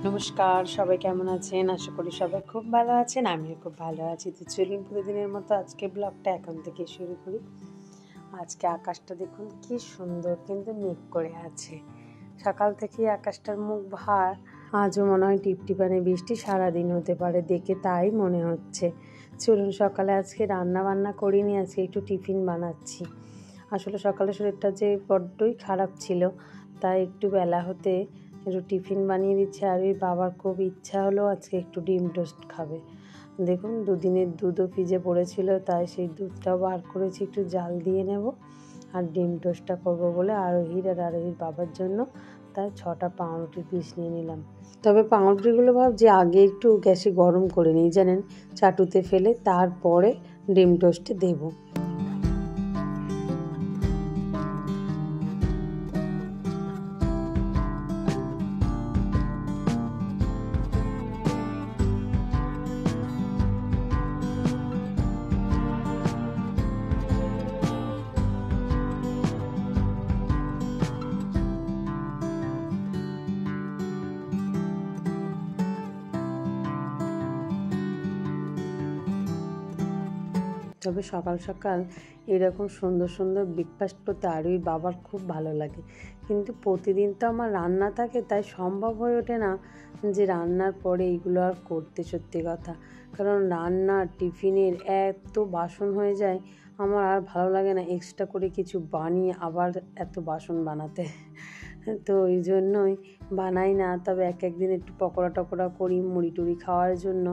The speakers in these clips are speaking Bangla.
নমস্কার, সবাই কেমন আছেন? আশা করি সবাই খুব ভালো আছেন। আমিও খুব ভালো আছি। তো চলুন প্রতিদিনের মতো আজকে ব্লগটা এখন থেকে শুরু করি। আজকে আকাশটা দেখুন কি সুন্দর, কিন্তু মেঘ করে আছে। সকাল থেকেই আকাশটার মুখ ভার। আজও মনে হয় টিপটিপানি বৃষ্টি সারাদিন হতে পারে, দেখে তাই মনে হচ্ছে। চলুন সকালে আজকে রান্না বান্না করিনি, আজকে একটু টিফিন বানাচ্ছি। আসলে সকালে শরীরটা যে বড্ডই খারাপ ছিল, তাই একটু বেলা হতে একটু টিফিন বানিয়ে দিচ্ছে। আর ওই বাবার খুব ইচ্ছা হলো আজকে একটু ডিম টোস্ট খাবে। দেখুন দুদিনের দুধও ফ্রিজে পড়েছিল, তাই সেই দুধটাও বার করেছি, একটু জাল দিয়ে নেব আর ডিম টোস্টটা করবো বলে আরোহীর আর আরোহীর বাবার জন্য। তাই 6টা পাউরুটির পিস নিয়ে নিলাম। তবে পাউরুটিগুলো ভাবছি আগে একটু গ্যাসে গরম করে নিই, জানেন, চাটুতে ফেলে তারপরে ডিম টোস্টে দেবো। তবে সকাল সকাল এরকম সুন্দর সুন্দর ব্রেকফাস্ট করতে আরোই বাবার খুব ভালো লাগে, কিন্তু প্রতিদিন তো আমার রান্না থাকে, তাই সম্ভব হয়ে ওঠে না যে রান্নার পরে এইগুলো আর করতে। সত্যি কথা, কারণ রান্না টিফিনের এত বাসন হয়ে যায়, আমার আর ভালো লাগে না এক্সট্রা করে কিছু বানিয়ে আবার এত বাসন বানাতে। তো ওই জন্যই বানাই না। তবে এক একদিন একটু পকোড়া টকোড়া করি মুড়ি টুড়ি খাওয়ার জন্য।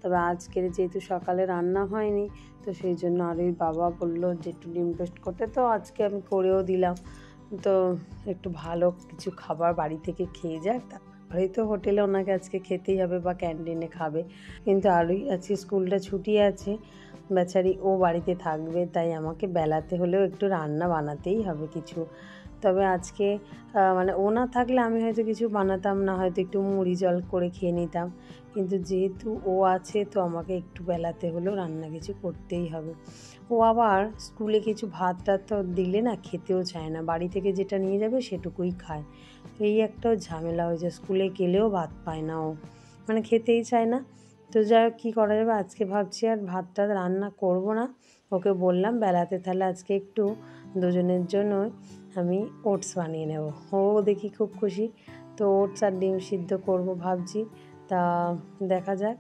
তবে আজকের যেহেতু সকালে রান্না হয়নি, তো সেই জন্য আরোই বাবা বললো যে একটু ডিম টোস্ট করতে, তো আজকে আমি করেও দিলাম। তো একটু ভালো কিছু খাবার বাড়ি থেকে খেয়ে যাক, তারপরেই তো হোটেলে ওনাকে আজকে খেতেই হবে বা ক্যান্টিনে খাবে। কিন্তু আরোই আজকে স্কুলটা ছুটি আছে, বেচারি ও বাড়িতে থাকবে, তাই আমাকে বেলাতে হলেও একটু রান্না বানাতেই হবে কিছু। তবে আজকে মানে ও না থাকলে আমি হয়তো কিছু বানাতাম না, হয়তো একটু মুড়ি জল করে খেয়ে নিতাম, কিন্তু যেহেতু ও আছে তো আমাকে একটু বেলাতে হলেও রান্না কিছু করতেই হবে। ও আবার স্কুলে কিছু ভাত টাত তো দিলে না খেতেও চায় না, বাড়ি থেকে যেটা নিয়ে যাবে সেটুকুই খায়। এই একটাও ঝামেলা হয়েছে, স্কুলে গেলেও ভাত পায় না ও, মানে খেতেই চায় না। তো যাই হোক, কী করা যাবে, আজকে ভাবছি আর ভাতটা রান্না করব না। ওকে বললাম বেলাতে তাহলে আজকে একটু দুজনের জন্য আমি ওটস বানিয়ে নেব। ও দেখি খুব খুশি। তো ওটস আর ডিম সিদ্ধ করব ভাবছি। তা দেখা যাক,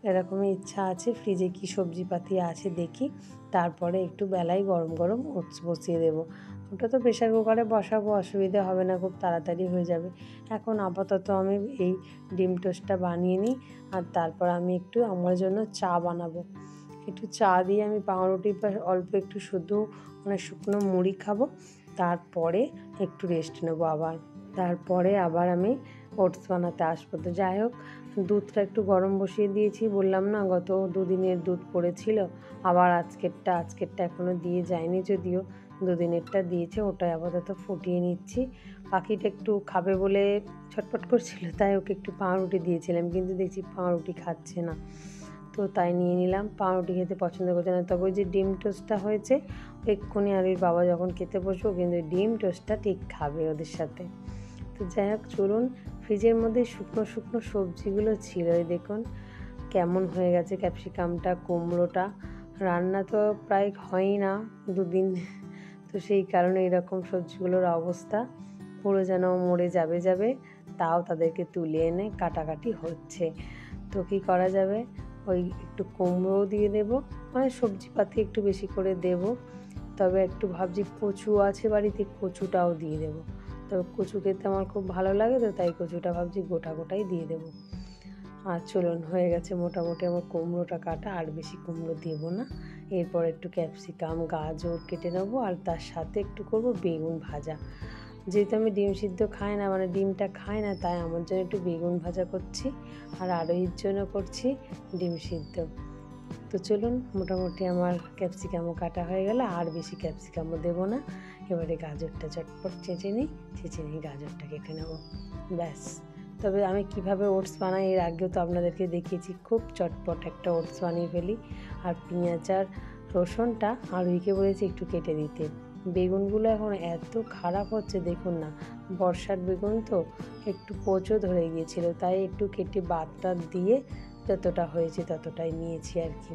এরকমই ইচ্ছা আছে। ফ্রিজে কি সবজিপাতি আছে দেখি, তারপরে একটু বেলায় গরম গরম ওটস বসিয়ে দেবো। ওটা তো প্রেশার কুকারে বসাবো, অসুবিধা হবে না, খুব তাড়াতাড়ি হয়ে যাবে। এখন আপাতত আমি এই ডিম টোস্টটা বানিয়ে নিই, আর তারপর আমি একটু আমার জন্য চা বানাবো। একটু চা দিয়ে আমি পাউরুটি বা অল্প একটু শুধু মানে শুকনো মুড়ি খাবো, তারপরে একটু রেস্ট নেবো। তারপরে আবার আমি ওটস বানাতে আসবো। তো যাই হোক, দুধটা একটু গরম বসিয়ে দিয়েছি, বললাম না গত দুদিনের দুধ পড়েছিল, আবার আজকেরটা এখনও দিয়ে যায়নি, যদিও দুদিনেরটা দিয়েছে, ওটাই আপাতত ফুটিয়ে নিচ্ছি। পাখিটা একটু খাবে বলে ছটপট করছিল, তাই ওকে একটু পাউরুটি দিয়েছিলাম, কিন্তু দেখছি পাউরুটি খাচ্ছে না, তো তাই নিয়ে নিলাম। পাউরুটি খেতে পছন্দ করছে না। তবে ওই যে ডিম টোস্টটা হয়েছে, এক্ষুনি আর ওই বাবা যখন খেতে বসবো, কিন্তু ডিম টোস্টটা ঠিক খাবে ওদের সাথে। তো যাই হোক, চলুন। ফ্রিজের মধ্যে শুকনো শুকনো সবজিগুলো ছিল, এই দেখুন কেমন হয়ে গেছে। ক্যাপসিকামটা, কুমড়োটা রান্না তো প্রায় হয়ই না দুদিন, তো সেই কারণে এরকম সবজিগুলোর অবস্থা পুরো যেন মরে যাবে। তাও তাদেরকে তুলে এনে কাটাকাটি হচ্ছে। তো কী করা যাবে, ওই একটু কুমড়োও দিয়ে দেবো, মানে সবজিপাতি একটু বেশি করে দেব। তবে একটু ভাবছি কচু আছে বাড়িতে, কচুটাও দিয়ে দেবো। তবে কচু খেতে আমার খুব ভালো লাগে, তো তাই কচুটা ভাবছি গোটাই দিয়ে দেবো। আর চলুন, হয়ে গেছে মোটামুটি আমার কুমড়োটা কাটা, আর বেশি কুমড়ো দেবো না। এরপর একটু ক্যাপসিকাম গাজর কেটে নেবো, আর তার সাথে একটু করব বেগুন ভাজা। যেহেতু আমি ডিম সিদ্ধ খাই না, মানে ডিমটা খাই না, তাই আমার জন্য একটু বেগুন ভাজা করছি, আর আরোহীর জন্য করছি ডিম সিদ্ধ। তো চলুন, মোটামুটি আমার ক্যাপসিকামও কাটা হয়ে গেল, আর বেশি ক্যাপসিকামও দেবো না। এবারে গাজরটা চটপট চেঁচে নিই গাজরটা কেটে নেবো, ব্যাস। তবে আমি কিভাবে ওটস বানাই এর আগেও তো আপনাদেরকে দেখিয়েছি, খুব চটপট একটা ওটস বানিয়ে ফেলি। আর পেঁয়াজ আর রসুনটা আরোহীকে বলেছি একটু কেটে দিতে, বেগুনগুলো এখন এত খারাপ হচ্ছে দেখুন না, বর্ষার বেগুন তো একটু পচও ধরে গিয়েছিল, তাই একটু কেটে বাদটা দিয়ে যতটা হয়েছে ততটাই নিয়েছি আর কি।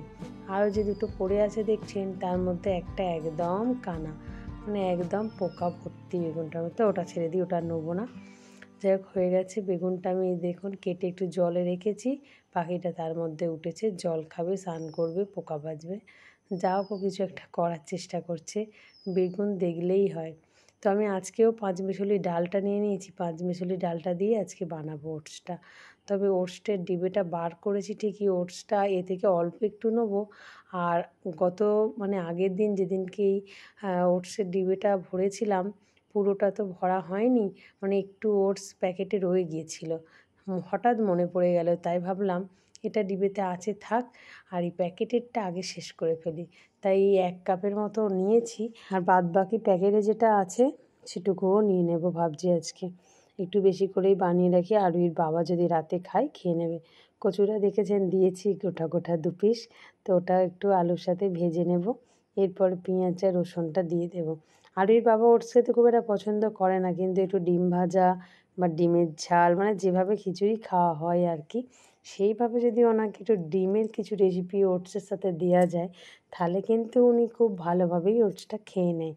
আরও যে দুটো পড়ে আছে দেখছেন, তার মধ্যে একটা একদম কানা, মানে একদম পোকা ভর্তি বেগুনটার মধ্যে, ওটা ছেড়ে দিই, ওটা নেবো না। যাই হোক, হয়ে গেছে বেগুনটা। আমি দেখুন কেটে একটু জলে রেখেছি, পাখিটা তার মধ্যে উঠেছে, জল খাবে, স্নান করবে, পোকা বাজবে, যা হোক কিছু একটা করার চেষ্টা করছে। বেগুন দেখলেই হয়। তো আমি আজকেও পাঁচমেশালি ডালটা নিয়ে নিয়েছি, পাঁচমেশালি ডালটা দিয়ে আজকে বানাবো ওটসটা। তবে ওটসটার ডিবেটা বার করেছি ঠিকই, ওটসটা এ থেকে অল্প একটু নেবো। আর গত মানে আগের দিন যেদিনকেই ওটসের ডিবেটা ভরেছিলাম, পুরোটা তো ভরা হয়নি, মানে একটু ওটস প্যাকেটে রয়ে গিয়েছিল। হঠাৎ মনে পড়ে গেল, তাই ভাবলাম এটা ডিবেতে আছে থাক, আর এই প্যাকেটেরটা আগে শেষ করে ফেলি। তাই 1 কাপের মতো নিয়েছি, আর বাদ বাকি প্যাকেটে যেটা আছে সেটুকুও নিয়ে নেব ভাবছি আজকে। একটু বেশি করেই বানিয়ে রাখি, আরুইর বাবা যদি রাতে খায় খেয়ে নেবে। কচুটা দেখেছেন দিয়েছি গোটা গোটা 2 পিস, তো ওটা একটু আলুর সাথে ভেজে নেব। এরপর পেঁয়াজ আর রসুনটা দিয়ে দেবো। আরুইর বাবা ওটস খেতে খুব একটা পছন্দ করে না, কিন্তু একটু ডিম ভাজা বা ডিমের ঝাল, মানে যেভাবে খিচুড়ি খাওয়া হয় আর কি, সেইভাবে যদি ওনাকে একটু ডিমের কিছু রেসিপি ওটসের সাথে দেওয়া যায়, তাহলে কিন্তু উনি খুব ভালোভাবেই ওটসটা খেয়ে নেয়।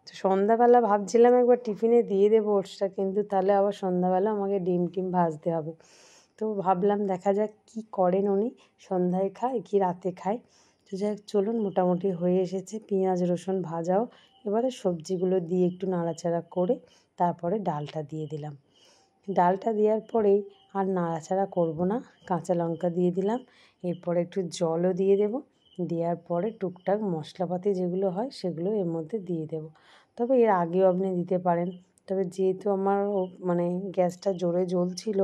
তো সন্ধ্যাবেলা ভাবছিলাম একবার টিফিনে দিয়ে দেবো ওটসটা, কিন্তু তাহলে আবার সন্ধ্যাবেলা আমাকে ডিম টিম ভাজতে হবে। তো ভাবলাম দেখা যাক কী করেন উনি, সন্ধ্যায় খায় কি রাতে খায়। তো যাই হোক চলুন, মোটামুটি হয়ে এসেছে পেঁয়াজ রসুন ভাজাও। এবারে সবজিগুলো দিয়ে একটু নাড়াচাড়া করে তারপরে ডালটা দিয়ে দিলাম। ডালটা দেওয়ার পরেই আর নাড়াচাড়া করব না, কাঁচা লঙ্কা দিয়ে দিলাম। এরপরে একটু জলও দিয়ে দেব, দেওয়ার পরে টুকটাক মশলাপাতি যেগুলো হয় সেগুলো এর মধ্যে দিয়ে দেব। তবে এর আগেও আপনি দিতে পারেন, তবে যেহেতু আমার মানে গ্যাসটা জোরে জ্বলছিল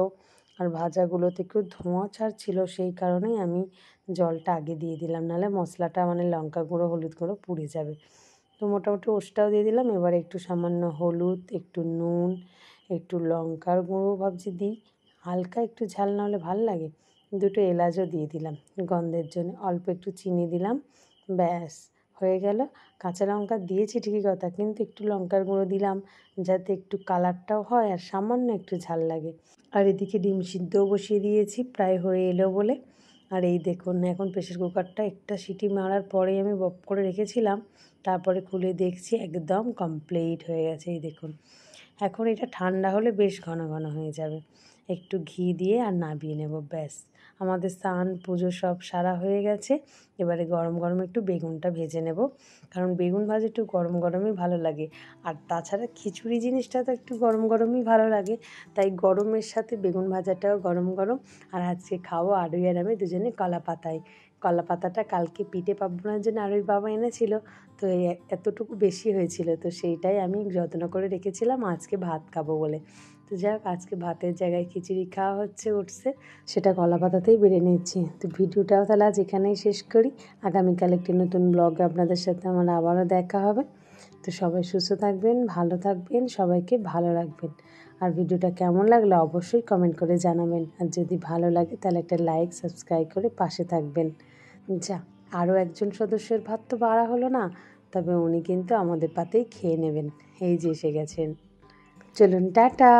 আর ভাজাগুলোতে একটু ধোঁয়া ছাড়ছিল, সেই কারণেই আমি জলটা আগে দিয়ে দিলাম, নাহলে মশলাটা মানে লঙ্কা গুঁড়ো হলুদ গুঁড়ো পুড়ে যাবে। তো মোটামুটি ওটসটাও দিয়ে দিলাম। এবারে একটু সামান্য হলুদ, একটু নুন, একটু লঙ্কার গুঁড়ো ভাবছি দিই, হালকা একটু ঝাল না হলে ভাল লাগে। 2টো এলাচও দিয়ে দিলাম গন্ধের জন্য, অল্প একটু চিনি দিলাম, ব্যাস হয়ে গেল। কাঁচা লঙ্কা দিয়েছি ঠিকই কথা, কিন্তু একটু লঙ্কার গুঁড়ো দিলাম যাতে একটু কালারটাও হয় আর সামান্য একটু ঝাল লাগে। আর এদিকে ডিম সিদ্ধও বসিয়ে দিয়েছি, প্রায় হয়ে এলো বলে। আর এই দেখুন, এখন প্রেসার কুকারটা একটা সিটি মারার পরেই আমি বফ করে রেখেছিলাম, তারপরে খুলে দেখছি একদম কমপ্লিট হয়ে গেছে। এই দেখুন, এখন এটা ঠান্ডা হলে বেশ ঘন ঘন হয়ে যাবে। একটু ঘি দিয়ে আর নামিয়ে নেব, ব্যাস আমাদের স্নান পুজো সব সারা হয়ে গেছে। এবারে গরম গরম একটু বেগুনটা ভেজে নেব, কারণ বেগুন ভাজা একটু গরম গরমই ভালো লাগে। আর তাছাড়া খিচুড়ি জিনিসটা তো একটু গরম গরমই ভালো লাগে, তাই গরমের সাথে বেগুন ভাজাটাও গরম গরম। আর আজকে খাবো আরুই আর আমি দুজনে কলা পাতায়। কলা পাতাটা কালকে পিঠে পার্বণের জন্য আরুইর বাবা এনেছিল, তো এতটুকু বেশি হয়েছিল, তো সেইটাই আমি যত্ন করে রেখেছিলাম আজকে ভাত খাবো বলে। তো যাই হোক, আজকে ভাতের জায়গায় খিচুড়ি খাওয়া হচ্ছে উঠছে, সেটা কলা পাতাতেই বেড়ে নিচ্ছি। তো ভিডিওটাও তাহলে আজ এখানেই শেষ করি। আগামীকাল একটি নতুন ব্লগে আপনাদের সাথে আমার আবারও দেখা হবে। তো সবাই সুস্থ থাকবেন, ভালো থাকবেন, সবাইকে ভালো রাখবেন। আর ভিডিওটা কেমন লাগলো অবশ্যই কমেন্ট করে জানাবেন। আর যদি ভালো লাগে তাহলে একটা লাইক সাবস্ক্রাইব করে পাশে থাকবেন। যা, আরও একজন সদস্যের ভাত তো বাড়া হলো না, তবে উনি কিন্তু আমাদের পাতেই খেয়ে নেবেন। এই যে এসে গেছেন, চলুন টাটা।